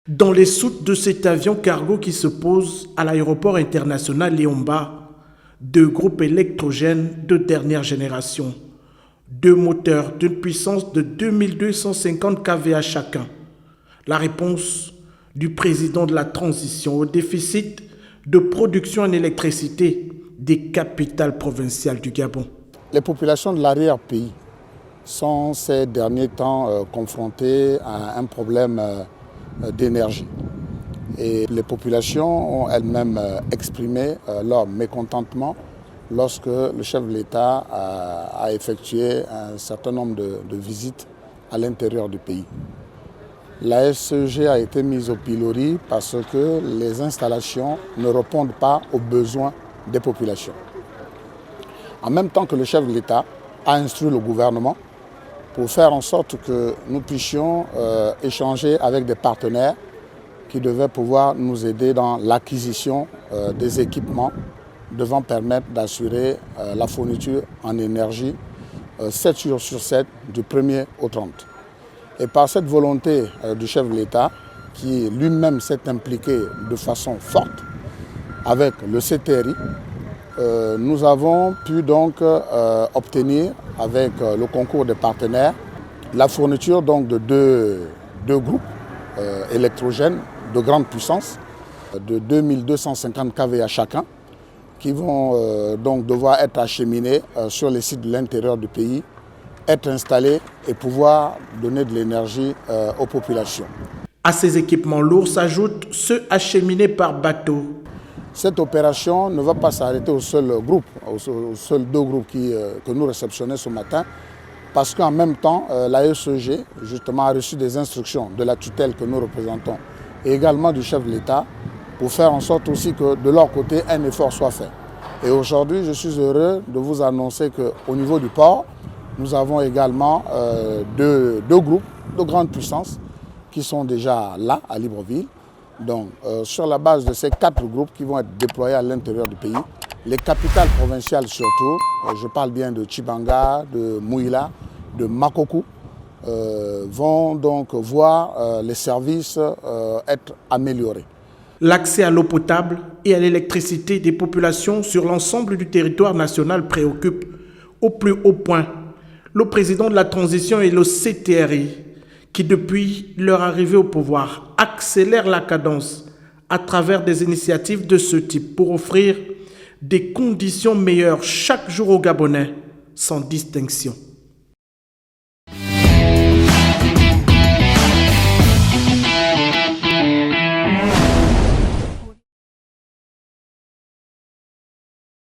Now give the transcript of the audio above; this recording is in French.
Dans les soutes de cet avion cargo qui se pose à l'aéroport international Léomba, deux groupes électrogènes de dernière génération, deux moteurs d'une puissance de 2250 kVA chacun. La réponse du président de la transition au déficit de production en électricité des capitales provinciales du Gabon. Les populations de l'arrière-pays sont ces derniers temps confrontées à un problème d'énergie. Et les populations ont elles-mêmes exprimé leur mécontentement lorsque le chef de l'État a effectué un certain nombre de visites à l'intérieur du pays. La SCEG a été mise au pilori parce que les installations ne répondent pas aux besoins des populations. En même temps que le chef de l'État a instruit le gouvernement pour faire en sorte que nous puissions échanger avec des partenaires qui devaient pouvoir nous aider dans l'acquisition des équipements devant permettre d'assurer la fourniture en énergie 7 jours sur 7 du 1er au 30. Et par cette volonté du chef de l'État, qui lui-même s'est impliqué de façon forte avec le CTRI, nous avons pu donc obtenir, avec le concours des partenaires, la fourniture donc de deux groupes électrogènes de grande puissance, de 2250 kVA chacun, qui vont donc devoir être acheminés sur les sites de l'intérieur du pays, être installés et pouvoir donner de l'énergie aux populations. À ces équipements lourds s'ajoutent ceux acheminés par bateau. Cette opération ne va pas s'arrêter au seul groupe, aux seuls deux groupes que nous réceptionnons ce matin, parce qu'en même temps, la SCEG justement a reçu des instructions de la tutelle que nous représentons et également du chef de l'État pour faire en sorte aussi que de leur côté, un effort soit fait. Et aujourd'hui, je suis heureux de vous annoncer qu'au niveau du port, nous avons également deux groupes de grande puissance qui sont déjà là, à Libreville. Donc, sur la base de ces 4 groupes qui vont être déployés à l'intérieur du pays, les capitales provinciales surtout, je parle bien de Tchibanga, de Mouila, de Makokou, vont donc voir les services être améliorés. L'accès à l'eau potable et à l'électricité des populations sur l'ensemble du territoire national préoccupe au plus haut point le président de la transition et le CTRI, qui depuis leur arrivée au pouvoir accélèrent la cadence à travers des initiatives de ce type pour offrir des conditions meilleures chaque jour aux Gabonais, sans distinction.